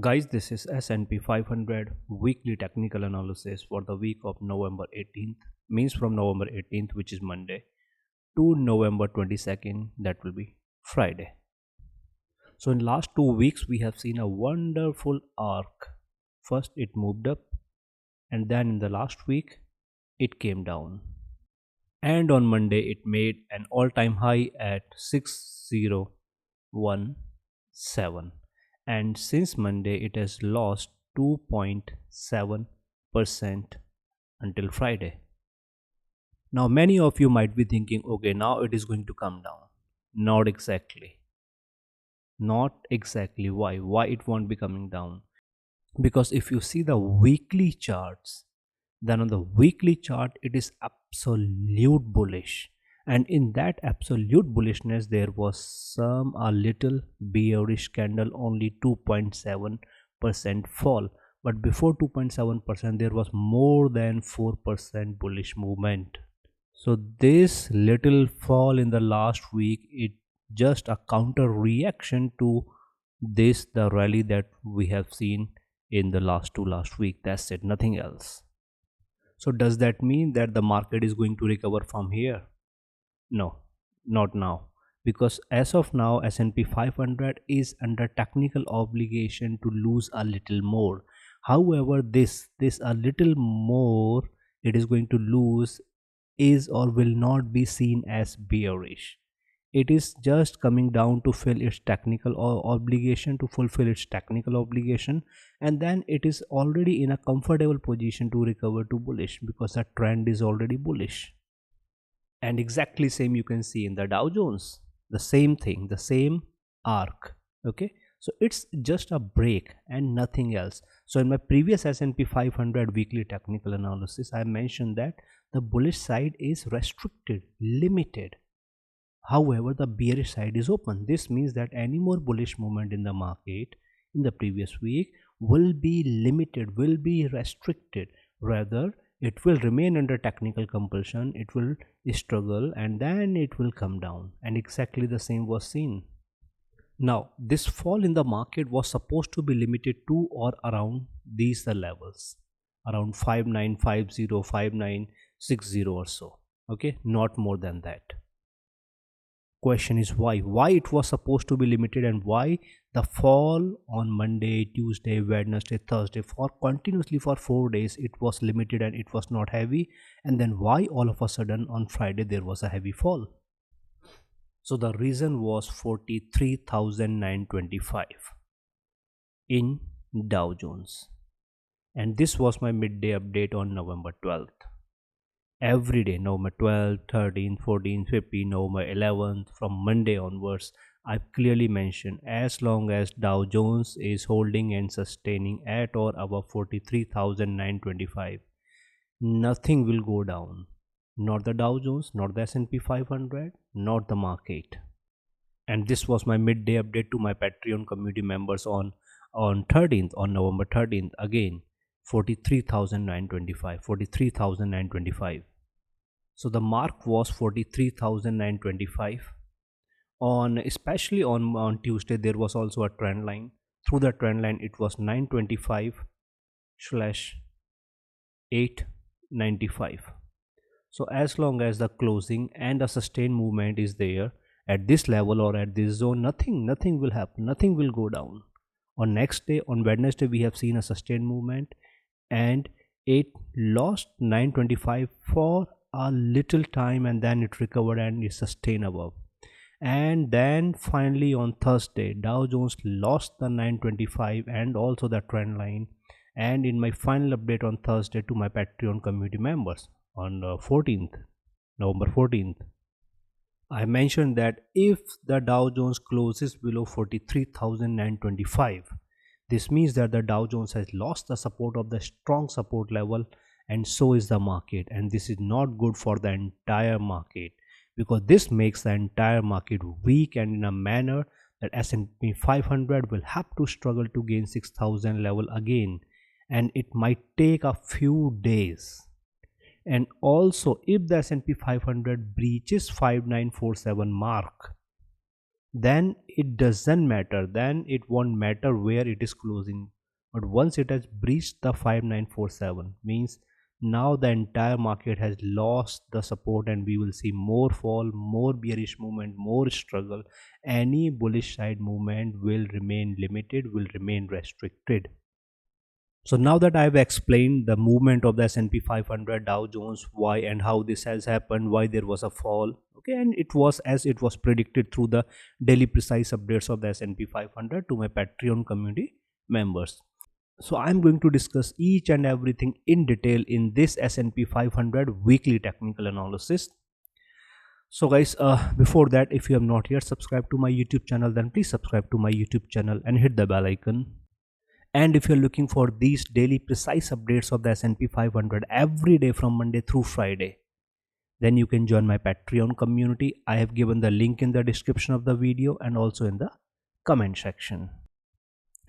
Guys, this is S&P 500 weekly technical analysis for the week of November 18th, means from November 18th, which is Monday, to November 22nd, that will be Friday. So in last 2 weeks, we have seen a wonderful arc. First, it moved up, and then in the last week, it came down. And on Monday, it made an all-time high at 6017, and since Monday it has lost 2.7% until Friday. Now many of you might be thinking, okay, now it is going to come down. Not exactly. Why it won't be coming down? Because if you see the weekly charts, then on the weekly chart it is absolute bullish, and in that absolute bullishness there was a little bearish candle, only 2.7% fall, but before 2.7% there was more than 4% bullish movement. So this little fall in the last week, it just a counter reaction to the rally that we have seen in the last week. That's it, nothing else. So does that mean that the market is going to recover from here? No, not now. Because as of now, S&P 500 is under technical obligation to lose a little more. However, this a little more it is going to lose is or will not be seen as bearish. It is just coming down to fill its technical obligation, to fulfill its technical obligation, and then it is already in a comfortable position to recover to bullish because the trend is already bullish. And exactly same you can see in the Dow Jones, the same thing, the same arc. Okay, so it's just a break and nothing else. So in my previous S&P 500 weekly technical analysis, I mentioned that the bullish side is restricted, limited. However, the bearish side is open. This means that any more bullish movement in the market in the previous week will be limited, will be restricted. Rather, it will remain under technical compulsion, it will struggle, and then it will come down. And exactly the same was seen. Now, this fall in the market was supposed to be limited to or around these the levels, around 5950, 5960 or so. Okay, not more than that. Question is why it was supposed to be limited, and why the fall on Monday, Tuesday, Wednesday, Thursday for continuously for 4 days it was limited and it was not heavy, and then why all of a sudden on Friday there was a heavy fall. So the reason was 43,925 in Dow Jones, and this was my midday update on November 12th. Every day, November 12th, 13th, 14th, 15th, November 11th, from Monday onwards, I've clearly mentioned as long as Dow Jones is holding and sustaining at or above 43,925, nothing will go down. Not the Dow Jones, not the S&P 500, not the market. And this was my midday update to my Patreon community members on 13th, on November 13th, again 43,925, 43,925. So the mark was 43,925. On especially on Tuesday there was also a trend line. Through the trend line it was 925/895. So as long as the closing and a sustained movement is there at this level or at this zone, nothing will happen, nothing will go down. On next day, on Wednesday, we have seen a sustained movement, and it lost 925 for a little time, and then it recovered and is sustained above. And then finally on Thursday, Dow Jones lost the 925 and also the trend line. And in my final update on Thursday to my Patreon community members on 14th, November 14th, I mentioned that if the Dow Jones closes below 43,925, this means that the Dow Jones has lost the support of the strong support level, and so is the market. And this is not good for the entire market, because this makes the entire market weak, and in a manner that S&P 500 will have to struggle to gain 6,000 level again, and it might take a few days. And also if the S&P 500 breaches 5947 mark, then it doesn't matter, then it won't matter where it is closing. But once it has breached the 5947, means now the entire market has lost the support, and we will see more fall, more bearish movement, more struggle. Any bullish side movement will remain limited, will remain restricted. So now that I've explained the movement of the S&P 500, Dow Jones, why and how this has happened, why there was a fall, okay, and it was as it was predicted through the daily precise updates of the S&P 500 to my Patreon community members. So I'm going to discuss each and everything in detail in this S&P 500 weekly technical analysis. So guys, before that, if you have not yet subscribed to my YouTube channel, then please subscribe to my YouTube channel and hit the bell icon. And if you're looking for these daily precise updates of the S&P 500 every day from Monday through Friday, then you can join my Patreon community. I have given the link in the description of the video and also in the comment section.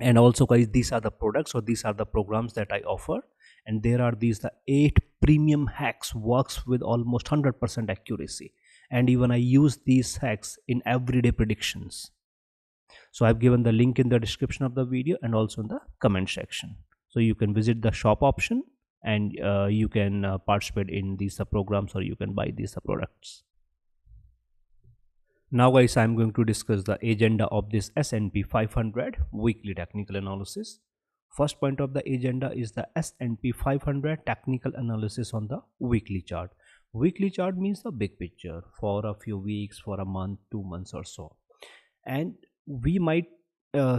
And also guys, these are the products, or these are the programs that I offer, and there are these the 8 premium hacks, works with almost 100% accuracy, and even I use these hacks in everyday predictions. So I've given the link in the description of the video and also in the comment section, so you can visit the shop option and you can participate in these programs, or you can buy these products. Now guys, I'm going to discuss the agenda of this S&P 500 weekly technical analysis. First point of the agenda is the S&P 500 technical analysis on the weekly chart. Weekly chart means the big picture for a few weeks, for a month, 2 months or so. And we might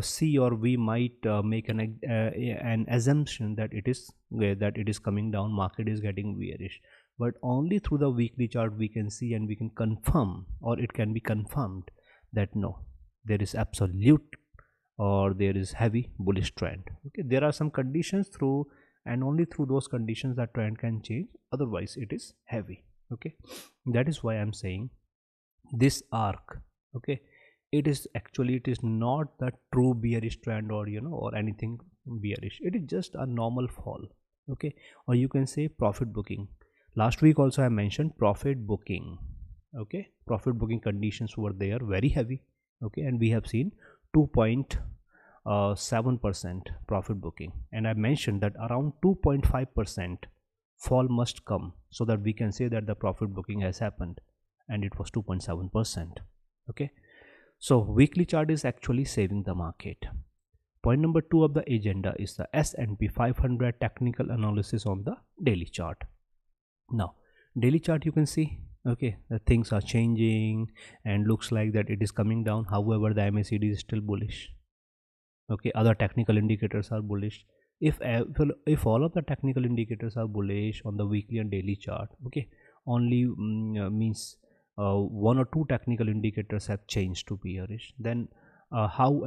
see, or we might make an assumption that it is coming down, market is getting bearish, but only through the weekly chart we can see and we can confirm, or it can be confirmed, that no, there is absolute or there is heavy bullish trend. Okay, there are some conditions through, and only through those conditions that trend can change, otherwise it is heavy. Okay, that is why I'm saying this arc, okay, it is not the true bearish trend, or or anything bearish. It is just a normal fall. Okay, or you can say profit booking. Last week also I mentioned profit booking. Okay, profit booking conditions were there, very heavy. Okay, and we have seen 2.7% profit booking, and I mentioned that around 2.5% fall must come, so that we can say that the profit booking has happened, and it was 2.7%. okay, so weekly chart is actually saving the market. Point number 2 of the agenda is the S&P 500 technical analysis on the daily chart. Now daily chart, you can see, okay, the things are changing and looks like that it is coming down. However, the MACD is still bullish. Okay, other technical indicators are bullish. If all of the technical indicators are bullish on the weekly and daily chart, okay, only means 1 or 2 technical indicators have changed to bearish, then how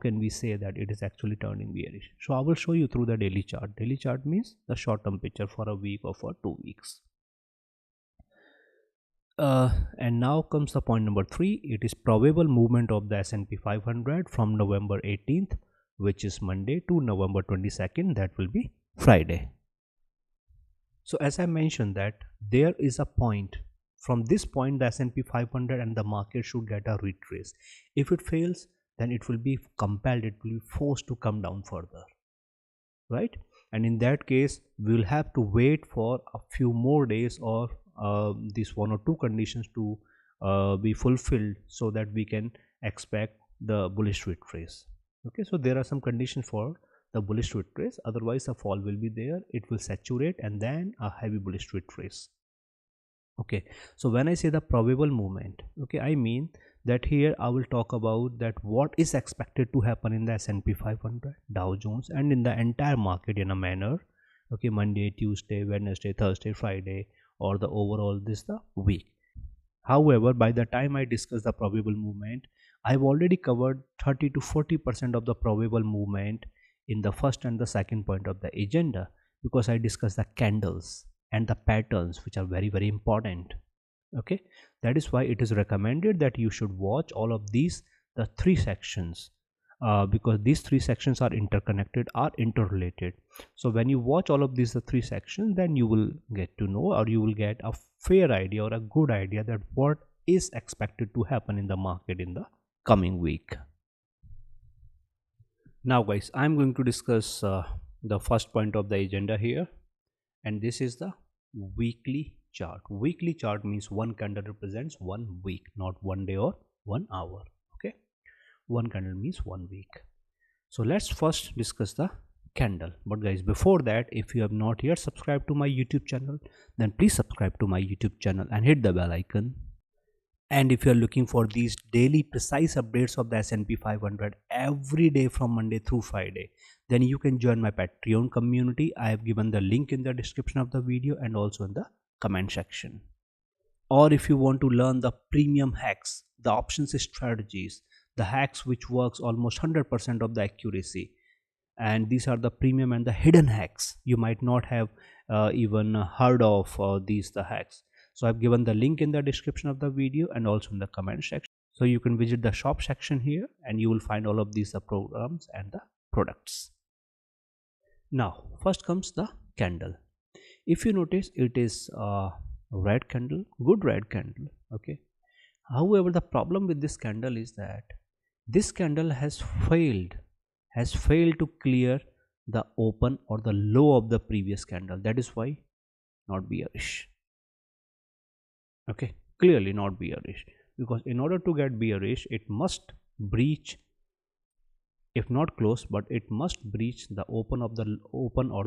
can we say that it is actually turning bearish? So I will show you through the daily chart. Daily chart means the short term picture for a week or for 2 weeks. And now comes the point number 3. It is probable movement of the S&P 500 from November 18th, which is Monday, to November 22nd, that will be Friday. So as I mentioned, that there is a point. From this point, the S&P 500 and the market should get a retrace. If it fails, then it will be compelled, it will be forced to come down further, right? And in that case, we will have to wait for a few more days, or these 1 or 2 conditions to be fulfilled, so that we can expect the bullish retrace. Okay, so there are some conditions for the bullish retrace, otherwise a fall will be there, it will saturate, and then a heavy bullish retrace. Okay, so when I say the probable movement, okay, I mean that here I will talk about that what is expected to happen in the S&P 500, Dow Jones, and in the entire market in a manner. Okay, Monday, Tuesday, Wednesday, Thursday, Friday, or the overall the week. However, by the time I discuss the probable movement, I've already covered 30 to 40% of the probable movement in the first and the second point of the agenda, because I discussed the candles and the patterns, which are very, very important. Okay, that is why it is recommended that you should watch all of these, the 3 sections, because these 3 sections are interconnected, are interrelated. So when you watch all of these, the 3 sections, then you will get to know, or you will get a fair idea or a good idea that what is expected to happen in the market in the coming week. Now guys, I'm going to discuss the first point of the agenda here, and this is the weekly chart. Weekly chart means one candle represents 1 week, not 1 day or 1 hour. Okay, one candle means 1 week. So let's first discuss the candle. But guys, before that, if you have not yet subscribed to my YouTube channel, then please subscribe to my YouTube channel and hit the bell icon. And if you are looking for these daily precise updates of the S&P 500 every day from Monday through Friday, then you can join my Patreon community. I have given the link in the description of the video and also in the comment section. Or if you want to learn the premium hacks, the options strategies, the hacks which works almost 100% of the accuracy, and these are the premium and the hidden hacks you might not have even heard of these the hacks. So I've given the link in the description of the video and also in the comment section. So you can visit the shop section here and you will find all of these programs and the products. Now first comes the candle. If you notice, it is a red candle, good red candle. Okay. However, the problem with this candle is that this candle has failed to clear the open or the low of the previous candle. That is why not bearish. Okay, clearly not bearish, because in order to get bearish, it must breach, if not close, but it must breach the open or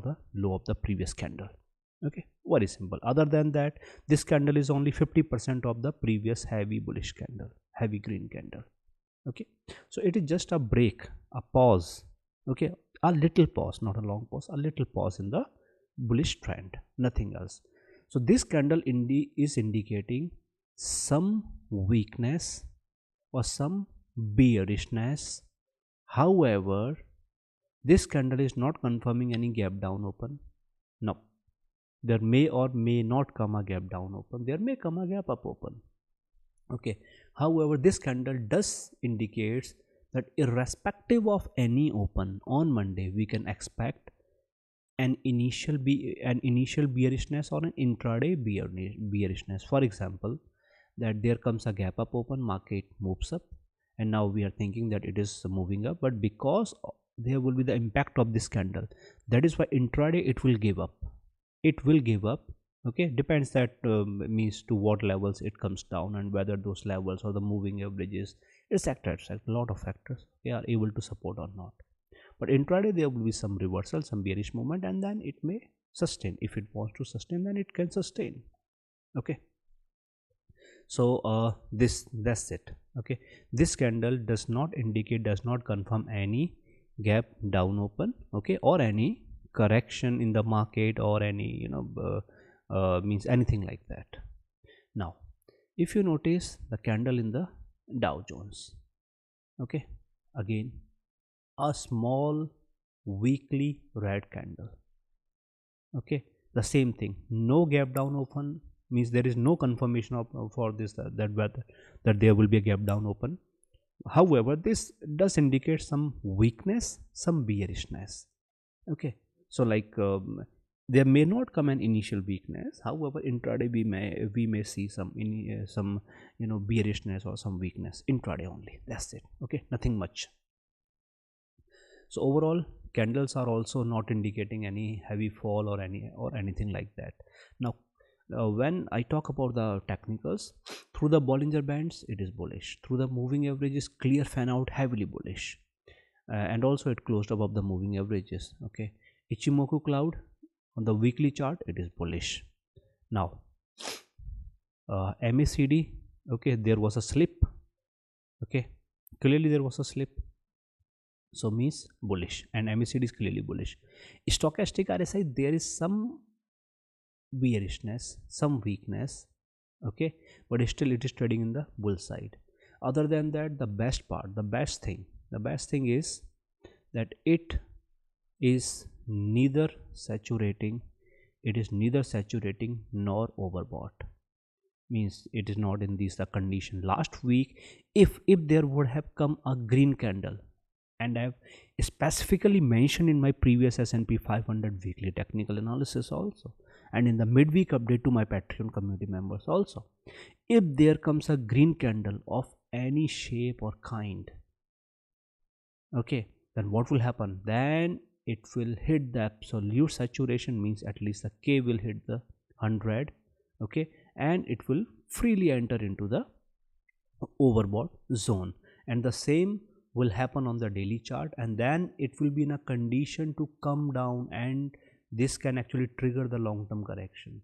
the low of the previous candle. Okay, very simple. Other than that, this candle is only 50% of the previous heavy bullish candle, heavy green candle. Okay, so it is just a break, a pause. Okay, a little pause, not a long pause, a little pause in the bullish trend, nothing else. So this candle is indicating some weakness or some bearishness. However, this candle is not confirming any gap down open. No, there may or may not come a gap down open. There may come a gap up open. Okay. However, this candle does indicates that irrespective of any open on Monday, we can expect an initial bearishness or an intraday bearishness. For example, that there comes a gap up open, market moves up, and now we are thinking that it is moving up, but because there will be the impact of this candle, that is why intraday it will give up. Okay, depends that means to what levels it comes down and whether those levels or the moving averages, etc., a lot of factors they are able to support or not. But intraday there will be some reversal, some bearish movement, and then it may sustain. If it wants to sustain, then it can sustain. Okay, so that's it. Okay, this candle does not confirm any gap down open, okay, or any correction in the market or any means anything like that. Now if you notice the candle in the Dow Jones, okay, again a small weekly red candle. Okay, the same thing, no gap down open, means there is no confirmation of for this that there will be a gap down open. However, this does indicate some weakness, some bearishness. Okay, so like there may not come an initial weakness. However, intraday we may see some bearishness or some weakness intraday only. That's it. Okay, nothing much. So overall, candles are also not indicating any heavy fall or anything like that. Now when I talk about the technicals, through the Bollinger Bands it is bullish, through the moving averages clear fan out, heavily bullish, and also it closed above the moving averages. Okay, Ichimoku cloud on the weekly chart it is bullish. Now MACD, okay, there was a slip. Okay, clearly there was a slip, so means bullish, and MACD is clearly bullish. Stochastic RSI, there is some bearishness, some weakness, okay, but still it is trading in the bull side. Other than that, the best thing is that it is neither saturating nor overbought, means it is not in this the condition. Last week if there would have come a green candle, and I have specifically mentioned in my previous S&P 500 weekly technical analysis also, and in the midweek update to my Patreon community members also. If there comes a green candle of any shape or kind, okay, then what will happen? Then it will hit the absolute saturation, means at least the K will hit the 100, okay, and it will freely enter into the overbought zone, and the same will happen on the daily chart, and then it will be in a condition to come down, and this can actually trigger the long-term correction.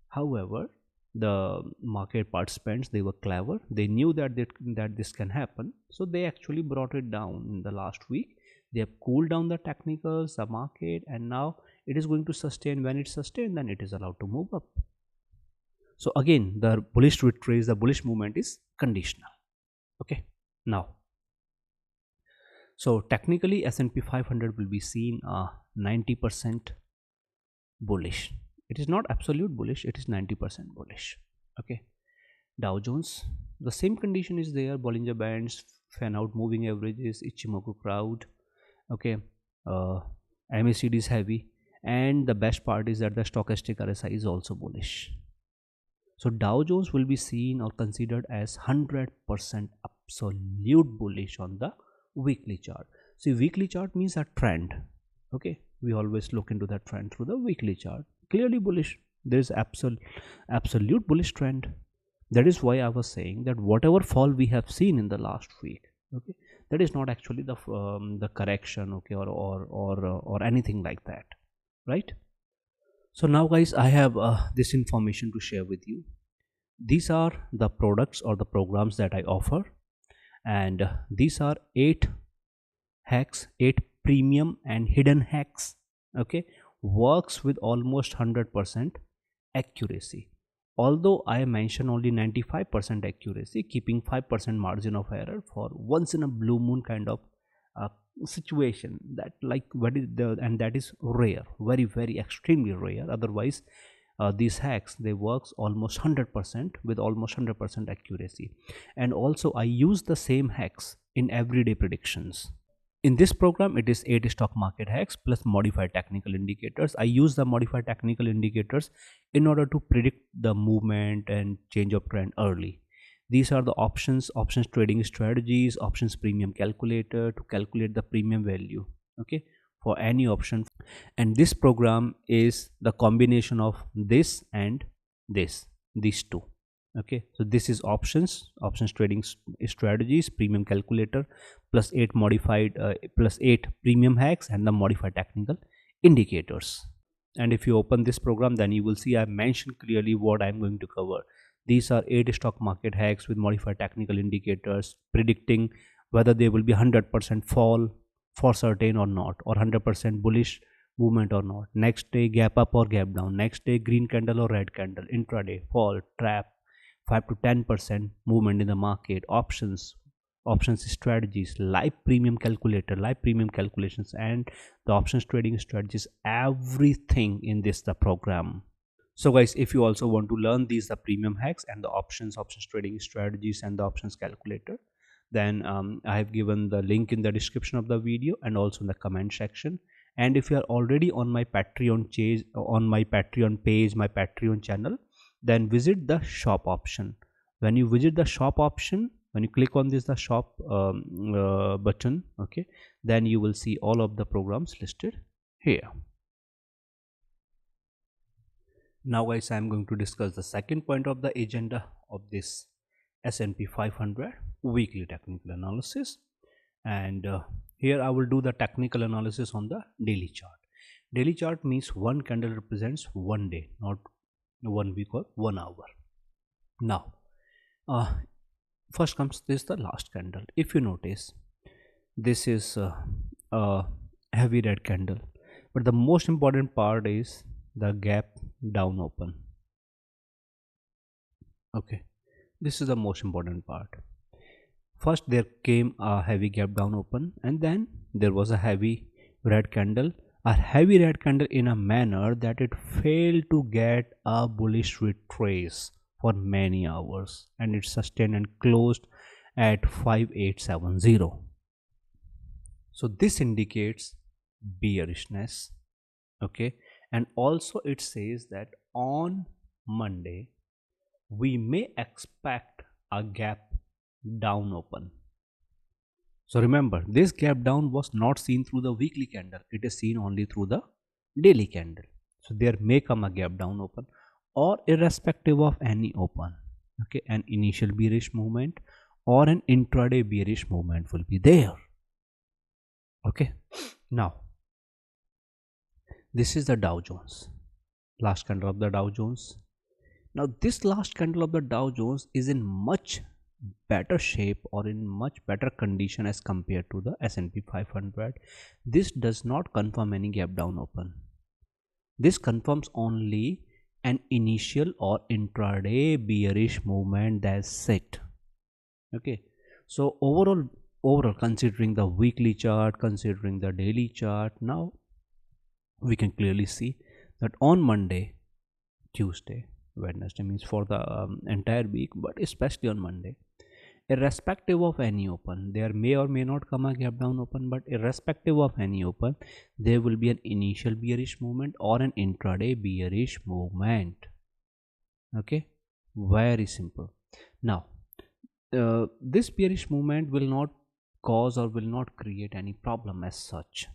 However, the market participants, they were clever, they knew that this can happen, so they actually brought it down in the last week. They have cooled down the technicals, the market, and now it is going to sustain. When it's sustained, then it is allowed to move up. So again, the bullish retrace, the bullish movement is conditional. Okay, now, so technically S&P 500 will be seen 90% bullish. It is not absolute bullish, it is 90% bullish. Okay, Dow Jones, the same condition is there: Bollinger Bands, fan out moving averages, Ichimoku crowd. Okay, MACD is heavy, and the best part is that the stochastic RSI is also bullish. So Dow Jones will be seen or considered as 100% absolute bullish on the weekly chart. See, weekly chart means a trend. Okay, we always look into that trend through the weekly chart. Clearly bullish. There is absolute bullish trend. That is why I was saying that whatever fall we have seen in the last week, okay, that is not actually the correction, okay, or anything like that, right? So now guys, I have this information to share with you. These are the products or the programs that I offer, and these are 8 hacks, 8 premium and hidden hacks, okay, works with almost 100% accuracy. Although I mention only 95% accuracy, keeping 5% margin of error for once in a blue moon kind of situation, that like what is the, and that is rare, very extremely rare. Otherwise these hacks, they works almost 100% with almost 100% accuracy. And also I use the same hacks in everyday predictions. In this program, it is 8 stock market hacks plus modified technical indicators. I use the modified technical indicators in order to predict the movement and change of trend early. These are the options trading strategies, options premium calculator to calculate the premium value, okay, for any option. And this program is the combination of this and these two. Okay, so this is options trading strategies, premium calculator, plus 8 modified plus 8 premium hacks and the modified technical indicators. And if you open this program, then you will see I mentioned clearly what I'm going to cover. These are 8 stock market hacks with modified technical indicators, predicting whether there will be 100% fall for certain or not, or 100% bullish movement or not, next day gap up or gap down, next day green candle or red candle, intraday fall, trap, 5 to 10% movement in the market, options strategies, live premium calculator, live premium calculations, and the options trading strategies, everything in this the program. So guys, if you also want to learn these the premium hacks and the options trading strategies and the options calculator, then I have given the link in the description of the video and also in the comment section. And if you are already on my Patreon page, my Patreon channel, then visit the shop option. When you visit the shop option, when you click on this the shop button, okay, then you will see all of the programs listed here. Now guys, I am going to discuss the second point of the agenda of this S&P 500 weekly technical analysis, and here I will do the technical analysis on the daily chart. Daily chart means one candle represents one day, not 1 week or 1 hour. Now first comes this the last candle. If you notice, this is a heavy red candle, but the most important part is the gap down open. Okay, this is the most important part. First there came a heavy gap down open, and then there was a heavy red candle, in a manner that it failed to get a bullish retrace for many hours, and it sustained and closed at 5870. So this indicates bearishness, okay, and also it says that on Monday we may expect a gap down open. So remember, this gap down was not seen through the weekly candle, it is seen only through the daily candle. So there may come a gap down open, or irrespective of any open, okay, an initial bearish movement or an intraday bearish movement will be there. Okay, now this is the Dow Jones, last candle of the Dow Jones. Now this last candle of the Dow Jones is in much better shape or in much better condition as compared to the S&P 500. This does not confirm any gap down open. This confirms only an initial or intraday bearish movement. That's it. Okay, so overall considering the weekly chart, considering the daily chart, now we can clearly see that on Monday, Tuesday, Wednesday, means for the entire week, but especially on Monday, irrespective of any open, there may or may not come a gap down open, but irrespective of any open, there will be an initial bearish movement or an intraday bearish movement. Okay, very simple. Now this bearish movement will not cause or will not create any problem as such.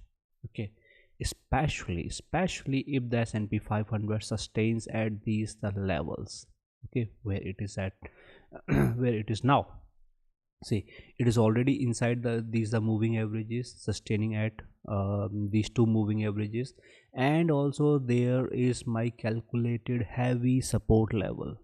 Okay, especially if the S&P 500 sustains at these the levels, okay, where it is at where it is now. See, it is already inside these the moving averages, sustaining at these two moving averages, and also there is my calculated heavy support level.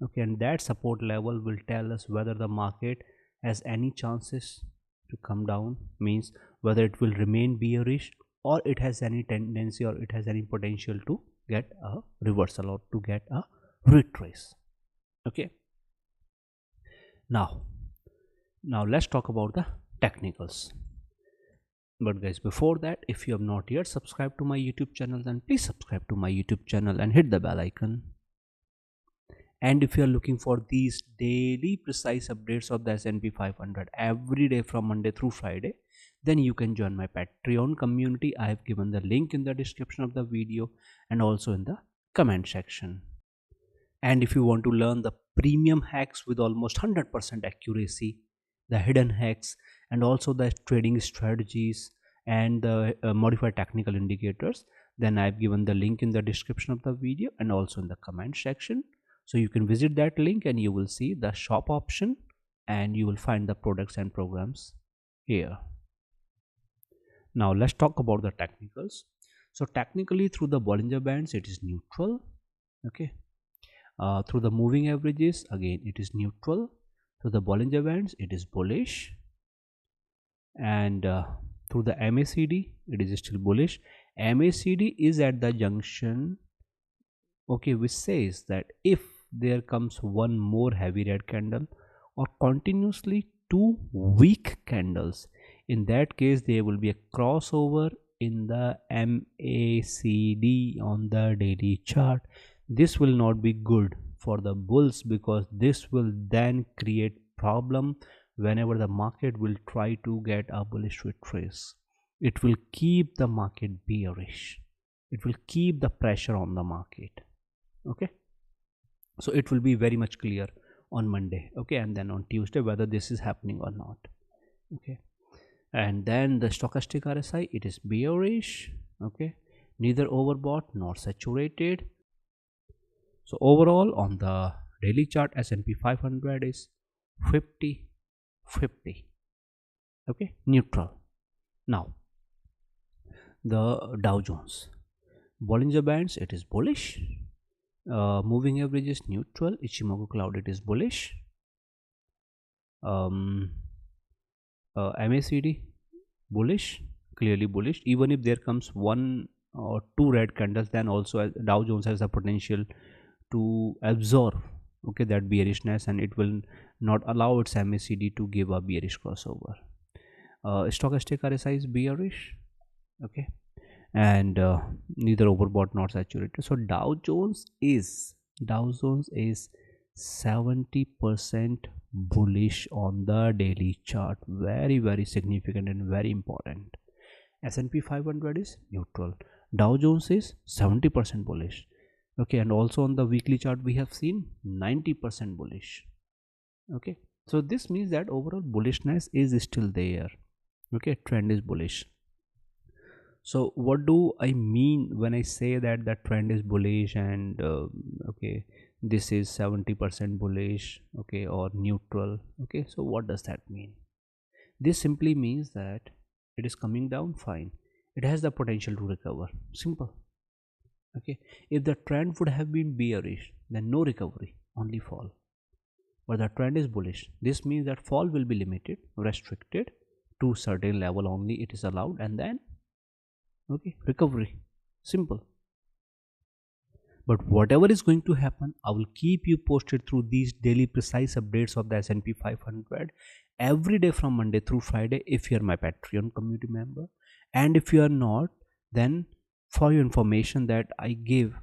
Okay, and that support level will tell us whether the market has any chances to come down, means whether it will remain bearish or it has any tendency or it has any potential to get a reversal or to get a retrace. Okay, now let's talk about the technicals. But guys, before that, if you have not yet subscribed to my YouTube channel, then please subscribe to my YouTube channel and hit the bell icon. And if you are looking for these daily precise updates of the S&P 500 every day from Monday through Friday, then you can join my Patreon community. I have given the link in the description of the video and also in the comment section. And if you want to learn the premium hacks with almost 100% accuracy, the hidden hacks, and also the trading strategies and the modified technical indicators, then I've given the link in the description of the video and also in the comment section. So you can visit that link and you will see the shop option and you will find the products and programs here. Now let's talk about the technicals. So technically, through the Bollinger Bands it is neutral. Okay, through the moving averages again it is neutral. Through the Bollinger Bands it is bullish, and through the MACD it is still bullish. MACD is at the junction, okay, which says that if there comes one more heavy red candle or continuously two weak candles, in that case there will be a crossover in the MACD on the daily chart. This will not be good for the bulls because this will then create problem whenever the market will try to get a bullish retrace. It will keep the market bearish, it will keep the pressure on the market. Okay, so it will be very much clear on Monday, okay, and then on Tuesday whether this is happening or not. Okay, and then the stochastic RSI, it is bearish. Okay, neither overbought nor saturated. So overall on the daily chart, S&P 500 is 50-50. Okay, neutral. Now the Dow Jones, Bollinger Bands, it is bullish. Moving average is neutral. Ichimoku cloud, it is bullish. MACD bullish, clearly bullish. Even if there comes one or two red candles, then also Dow Jones has the potential to absorb, okay, that bearishness, and it will not allow its MACD to give a bearish crossover. Stochastic RSI is bearish. Okay, and neither overbought nor saturated. So Dow Jones is 70% bullish on the daily chart. Very significant and very important. S&P 500 is neutral. Dow Jones is 70% bullish. Okay, and also on the weekly chart we have seen 90% bullish. Okay, so this means that overall bullishness is still there. Okay, trend is bullish. So what do I mean when I say that the trend is bullish and okay, this is 70% bullish, okay, or neutral? Okay, so what does that mean? This simply means that it is coming down, fine, it has the potential to recover, simple. Okay, if the trend would have been bearish, then no recovery, only fall. But the trend is bullish, this means that fall will be limited, restricted to certain level only it is allowed, and then okay, recovery, simple. But whatever is going to happen, I will keep you posted through these daily precise updates of the S&P 500 every day from Monday through Friday if you are my Patreon community member. And if you are not, then for your information that I give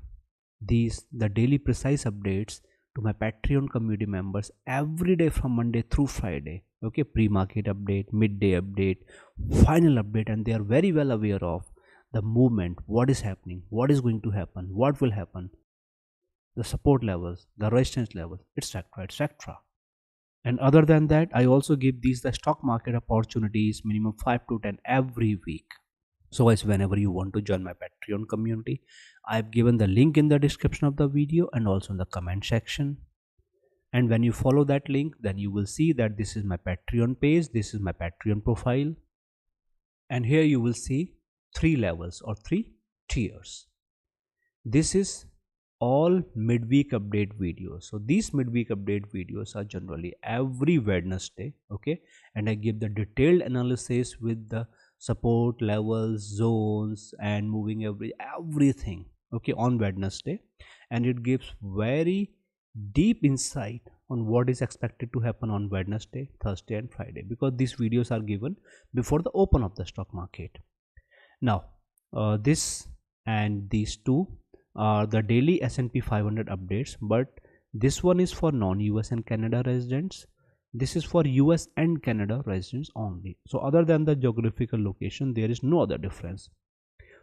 the daily precise updates to my Patreon community members every day from Monday through Friday. Okay, pre-market update, midday update, final update, and they are very well aware of the movement, what is happening, what is going to happen, what will happen, the support levels, the resistance levels, etc., etc. And other than that, I also give these the stock market opportunities minimum 5 to 10 every week. So guys, whenever you want to join my Patreon community, I've given the link in the description of the video and also in the comment section. And when you follow that link, then you will see that this is my Patreon page, this is my Patreon profile, and here you will see 3 levels or 3 tiers. This is all midweek update videos. So these midweek update videos are generally every Wednesday, okay, and I give the detailed analysis with the support levels, zones, and moving everything, okay, on Wednesday, and it gives very deep insight on what is expected to happen on Wednesday, Thursday, and Friday, because these videos are given before the open of the stock market. Now this and these two are the daily S&P 500 updates, but this one is for non-US and Canada residents, this is for US and Canada residents only. So other than the geographical location, there is no other difference.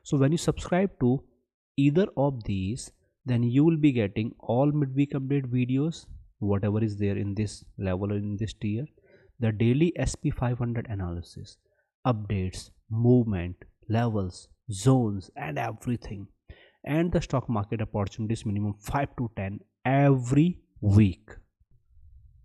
So when you subscribe to either of these, then you will be getting all midweek update videos, whatever is there in this level or in this tier, the daily SP500 analysis, updates, movement, levels, zones, and everything, and the stock market opportunities minimum 5 to 10 every week.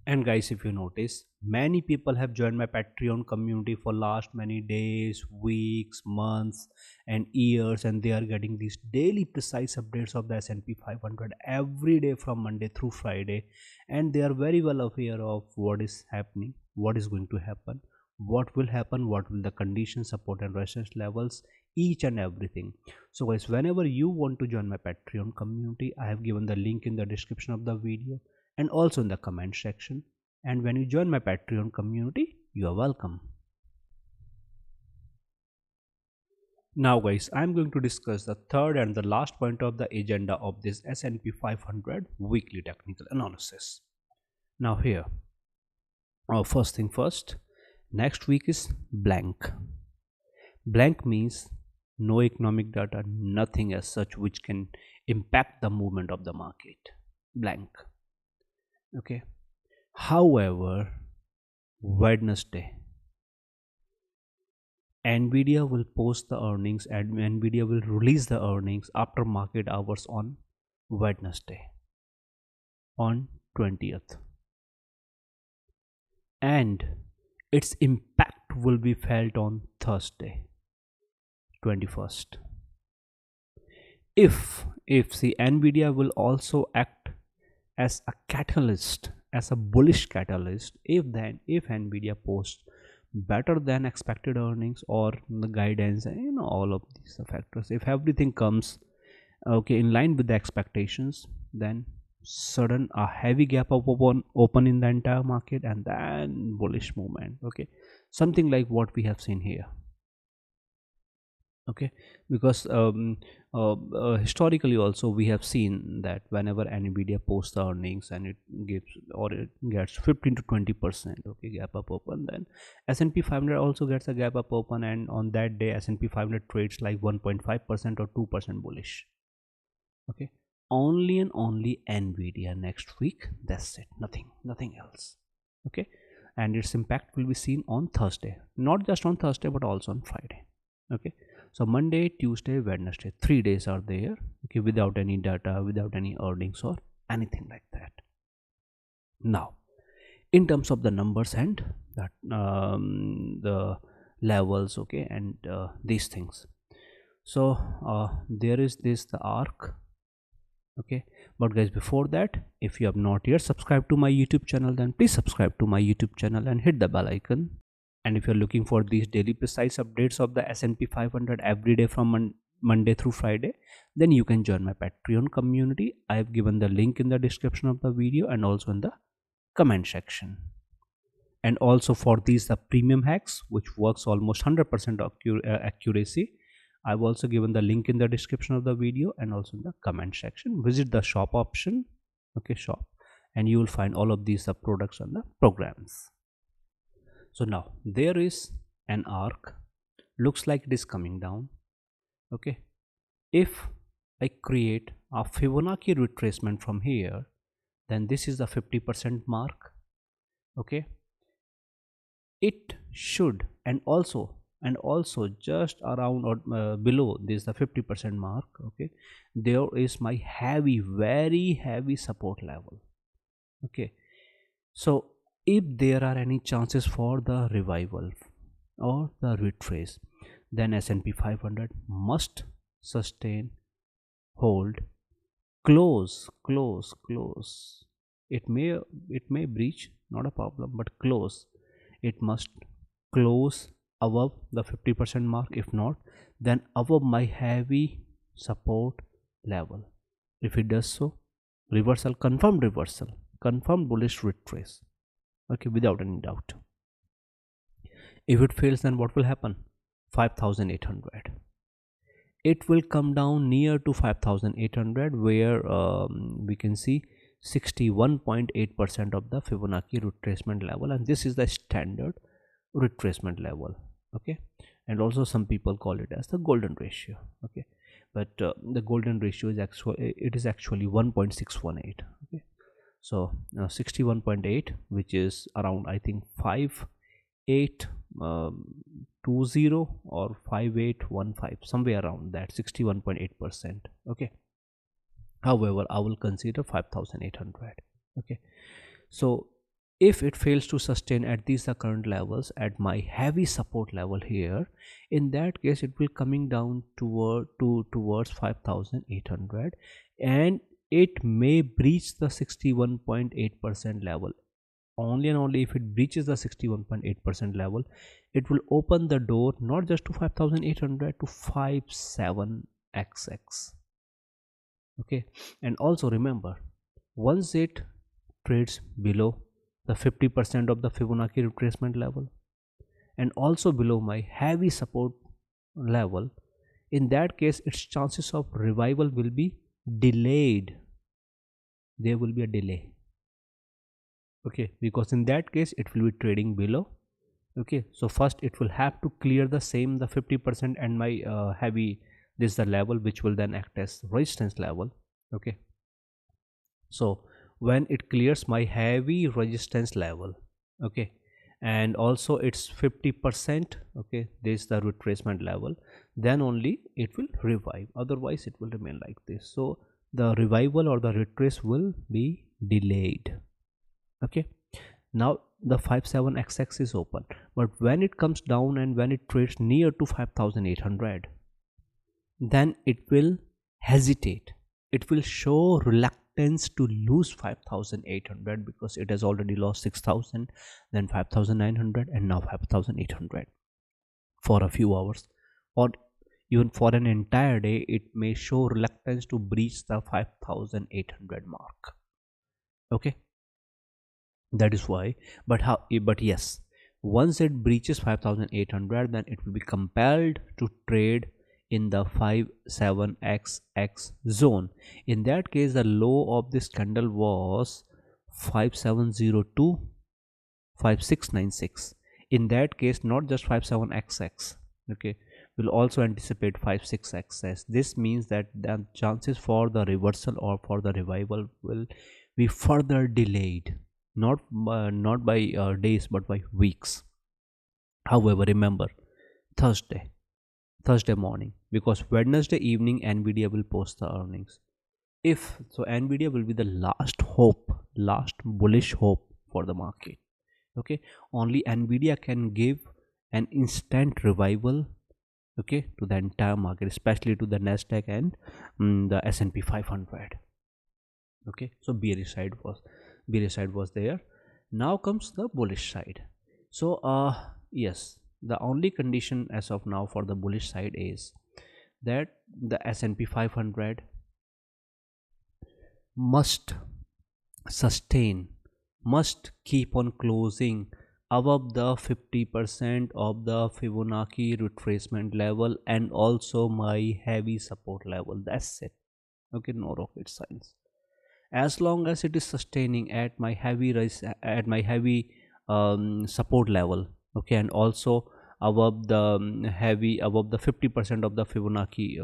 And guys, if you notice, many people have joined my Patreon community for last many days, weeks, months, and years, and they are getting these daily precise updates of the S&P 500 every day from Monday through Friday, and they are very well aware of what is happening, what is going to happen, what will happen, what will the conditions, support and resistance levels, each and everything. So guys, whenever you want to join my Patreon community, I have given the link in the description of the video and also in the comment section, and when you join my Patreon community, you are welcome. Now guys, I am going to discuss the third and the last point of the agenda of this S&P 500 weekly technical analysis. Now here, first thing first, next week is blank. Blank means no economic data, nothing as such which can impact the movement of the market. Blank. Okay. However, Wednesday, Nvidia will post the earnings and Nvidia will release the earnings after market hours on Wednesday, on 20th, and its impact will be felt on Thursday, 21st. If the Nvidia will also act as a catalyst, as a bullish catalyst, if Nvidia posts better than expected earnings or the guidance, all of these factors, if everything comes okay in line with the expectations, then sudden a heavy gap up open in the entire market, and then bullish movement, okay, something like what we have seen here. Okay, because historically also we have seen that whenever Nvidia posts the earnings and it gives or it gets 15 to 20% okay gap up open, then S&P 500 also gets a gap up open, and on that day S&P 500 trades like 1.5% or 2% bullish. Okay, only and only Nvidia next week. That's it, nothing else. Okay, and its impact will be seen on Thursday, not just on Thursday but also on Friday. Okay, so Monday, Tuesday, Wednesday, 3 days are there, okay, without any data, without any earnings or anything like that. Now, in terms of the numbers and that the levels, okay, and these things. So there is this the arc, okay, but guys, before that, if you have not yet subscribed to my YouTube channel, then please subscribe to my YouTube channel and hit the bell icon. And if you're looking for these daily precise updates of the S&P 500 every day from Monday through Friday, then you can join my Patreon community. I have given the link in the description of the video and also in the comment section. And also for these the premium hacks, which works almost 100% accuracy, I've also given the link in the description of the video and also in the comment section. Visit the shop option, okay, shop, and you will find all of these products and the programs. So now there is an arc, looks like it is coming down. Okay, if I create a Fibonacci retracement from here, then this is the 50% mark. Okay, it should, and also just around or below this the 50% mark, okay, there is my heavy, very heavy support level. Okay, so if there are any chances for the revival or the retrace, then S&P 500 must sustain, hold, close. It may breach, not a problem, but close. It must close above the 50% mark. If not, then above my heavy support level. If it does so, reversal, confirmed bullish retrace, okay, without any doubt. If it fails, then what will happen? 5,800. It will come down near to 5,800, where we can see 61.8% of the Fibonacci retracement level, and this is the standard retracement level. Okay, and also some people call it as the golden ratio. Okay, but the golden ratio is actually 1.618. okay, so 61.8, which is around, I think, 5820 or 5815, somewhere around that, 61.8%. okay, however, I will consider 5,800. okay, so if it fails to sustain at these current levels, at my heavy support level here, in that case it will coming down towards 5,800, and it may breach the 61.8% level. Only and only if it breaches the 61.8% level, it will open the door not just to 5,800, to 57xx. okay, and also remember, once it trades below the 50% of the Fibonacci retracement level and also below my heavy support level, in that case its chances of revival will be delayed. There will be a delay, okay, because in that case it will be trading below. okay, so first it will have to clear the 50% and my heavy, this is the level which will then act as resistance level. okay, so when it clears my heavy resistance level, okay, and also it's 50%, okay, this is the retracement level, then only it will revive, otherwise it will remain like this. So the revival or the retrace will be delayed. okay, now the 57xx is open, but when it comes down and when it trades near to 5,800, then it will hesitate, it will show reluctance to lose 5,800, because it has already lost 6,000, then 5,900, and now 5,800 for a few hours, or even for an entire day. It may show reluctance to breach the 5,800 mark. okay, that is why, but yes, once it breaches 5,800, then it will be compelled to trade in the 57xx zone. In that case, the low of this candle was 5702, 5696. In that case, not just 57xx, okay, will also anticipate 5-6 access. This means that the chances for the reversal or for the revival will be further delayed, not by days but by weeks. However, remember Thursday morning, because Wednesday evening Nvidia will post the earnings. If so, Nvidia will be the last bullish hope for the market. Okay, only Nvidia can give an instant revival, okay, to the entire market, especially to the Nasdaq and the S&P 500. Okay, so bearish side was there. Now comes the bullish side. So yes, the only condition as of now for the bullish side is that the S&P 500 must sustain, must keep on closing above the 50% of the Fibonacci retracement level and also my heavy support level. That's it. Okay, no rocket science. As long as it is sustaining at my heavy support level, okay, and also above the above the 50% of the Fibonacci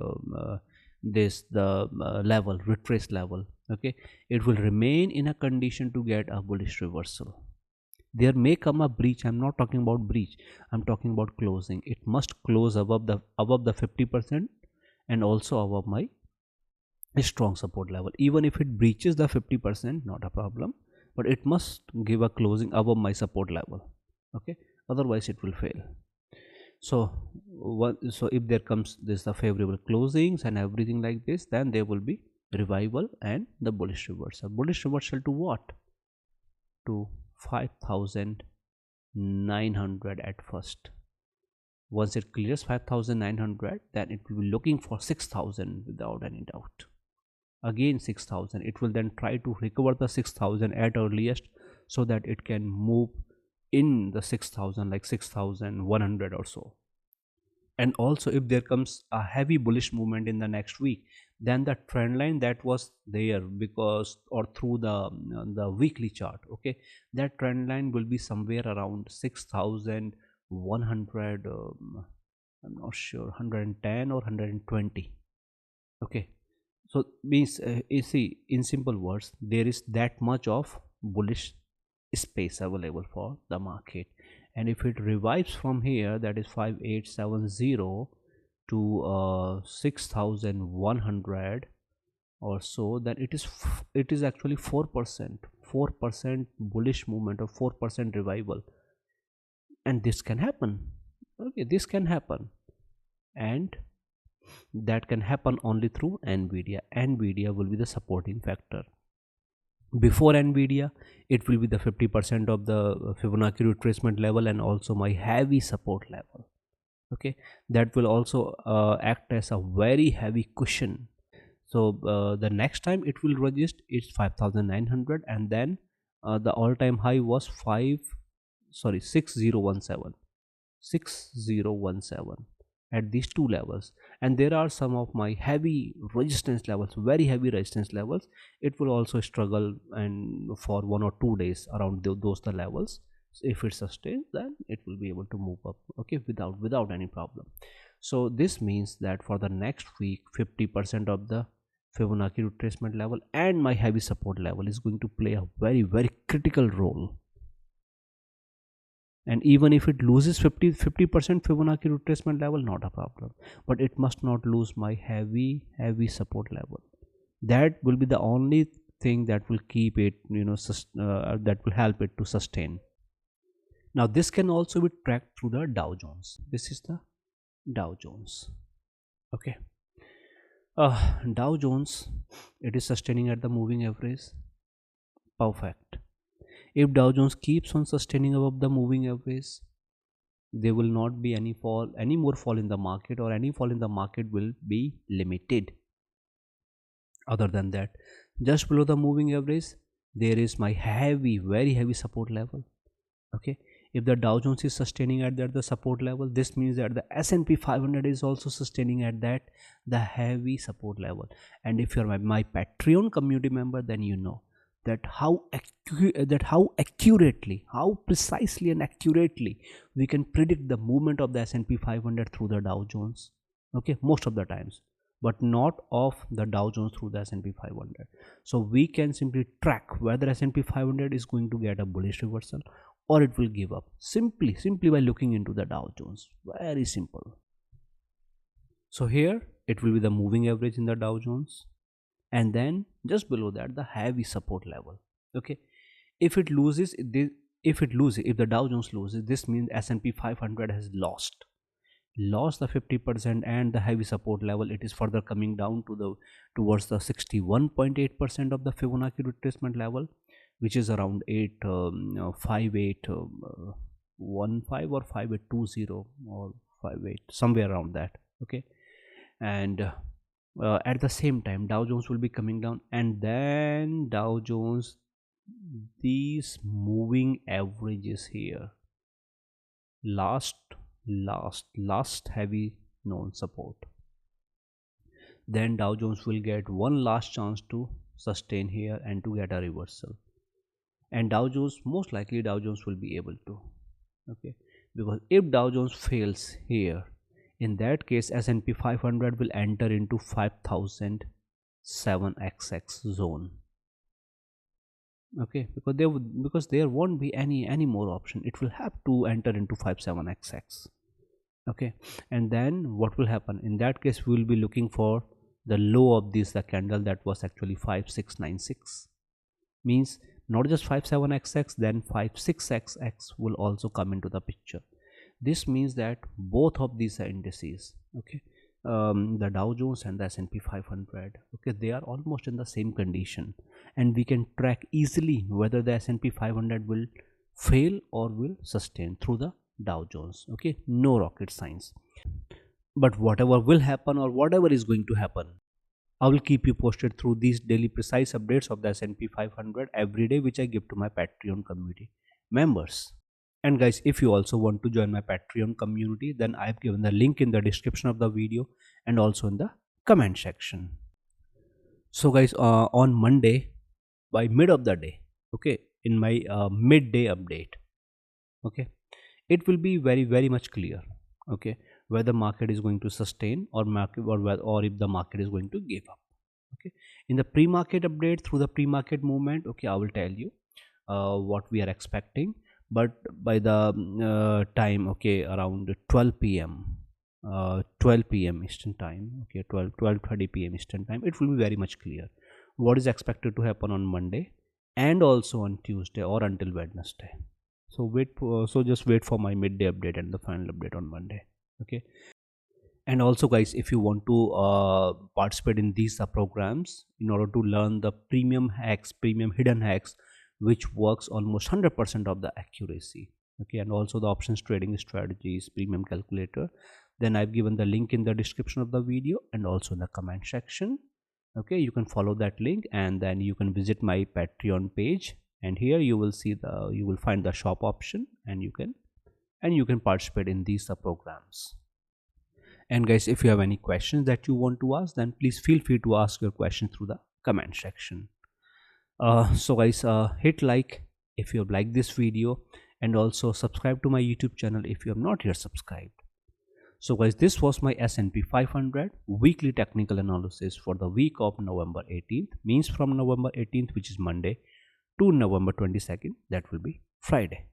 level, retrace level, okay, it will remain in a condition to get a bullish reversal. There may come a breach. I'm not talking about breach, I'm talking about closing. It must close above the 50% and also above my strong support level. Even if it breaches the 50%, not a problem, but it must give a closing above my support level. Okay, otherwise it will fail. So if there comes this the favorable closings and everything like this, then there will be revival and the bullish reversal. Bullish reversal to what? To 5,900 at first. Once it clears 5,900, then it will be looking for 6,000 without any doubt. Again 6,000, it will then try to recover the 6,000 at earliest, so that it can move in the 6,000, like 6,100 or so. And also if there comes a heavy bullish movement in the next week, then the trend line that was there because or through the weekly chart, okay, that trend line will be somewhere around 6,100, I'm not sure, 110 or 120. Okay, so means you see, in simple words, there is that much of bullish space available for the market. And if it revives from here, that is 5,870 to 6,100 or so, then it is actually 4% bullish movement or 4% revival. And this can happen. Okay, this can happen, and that can happen only through Nvidia. Nvidia will be the supporting factor. Before Nvidia, it will be the 50% of the Fibonacci retracement level and also my heavy support level. Okay, that will also act as a very heavy cushion. So the next time it will register is 5,900, and then the all-time high was 6017 at these two levels. And there are some of my heavy resistance levels, very heavy resistance levels. It will also struggle and for 1 or 2 days around those the levels. So if it sustains, then it will be able to move up, okay, without any problem. So this means that for the next week, 50% of the Fibonacci retracement level and my heavy support level is going to play a very, very critical role. And even if it loses 50% Fibonacci retracement level, not a problem, but it must not lose my heavy support level. That will be the only thing that will keep it, that will help it to sustain. Now this can also be tracked through the Dow Jones. This is the Dow Jones. Okay, Dow Jones, it is sustaining at the moving average. Perfect. If Dow Jones keeps on sustaining above the moving average, there will not be any more fall in the market, or any fall in the market will be limited. Other than that, just below the moving average, there is my very heavy support level. Okay, if the Dow Jones is sustaining at the support level, this means that the S&P 500 is also sustaining at the heavy support level. And if you're my Patreon community member, then you know that how accurately, how precisely and accurately we can predict the movement of the S&P 500 through the Dow Jones. Okay, most of the times, but not of the Dow Jones through the S&P 500. So we can simply track whether S&P 500 is going to get a bullish reversal or it will give up simply by looking into the Dow Jones. Very simple. So here it will be the moving average in the Dow Jones, and then just below that the heavy support level. Okay, if it loses if the Dow Jones loses, this means S&P 500 has lost the 50%, and the heavy support level, it is further coming down to the towards the 61.8% of the Fibonacci retracement level, which is around 5815 or 5820 or 58, somewhere around that. Okay, and at the same time Dow Jones will be coming down, and then Dow Jones, these moving averages here, last heavy known support, then Dow Jones will get one last chance to sustain here and to get a reversal, and Dow Jones, most likely Dow Jones will be able to. Okay, because if Dow Jones fails here, in that case S&P 500 will enter into 5007XX zone. Okay, because there won't be any more option, it will have to enter into 57XX. Okay, and then what will happen in that case? We will be looking for the low of this, the candle that was actually 5696, means not just 57XX, then 56XX will also come into the picture. This means that both of these are indices, okay, the Dow Jones and the S&P 500, okay, they are almost in the same condition, and we can track easily whether the S&P 500 will fail or will sustain through the Dow Jones. Okay, no rocket science, but whatever will happen or whatever is going to happen, I will keep you posted through these daily precise updates of the S&P 500 every day, which I give to my Patreon community members. And guys, if you also want to join my Patreon community, then I have given the link in the description of the video and also in the comment section. So guys, on Monday by mid of the day, okay, in my midday update, okay, it will be very much clear, okay, whether market is going to sustain or if the market is going to give up. Okay, in the pre-market update, through the pre-market movement, okay, I will tell you what we are expecting, but by the time, okay, around 12 p.m. 12 p.m. Eastern time, okay, 12:30 p.m. Eastern time, it will be very much clear what is expected to happen on Monday and also on Tuesday or until Wednesday. So just wait for my midday update and the final update on Monday. Okay, and also guys, if you want to participate in these programs in order to learn the premium hidden hacks, which works almost 100% of the accuracy, okay, and also the options trading strategies, premium calculator, then I've given the link in the description of the video and also in the comment section. Okay, you can follow that link and then you can visit my Patreon page, and here you will find the shop option, and you can participate in these programs. And guys, if you have any questions that you want to ask, then please feel free to ask your question through the comment section. So guys, hit like if you have liked this video, and also subscribe to my YouTube channel if you have not yet subscribed. So guys, this was my S&P 500 weekly technical analysis for the week of November 18th, means from November 18th, which is Monday, to November 22nd, that will be Friday.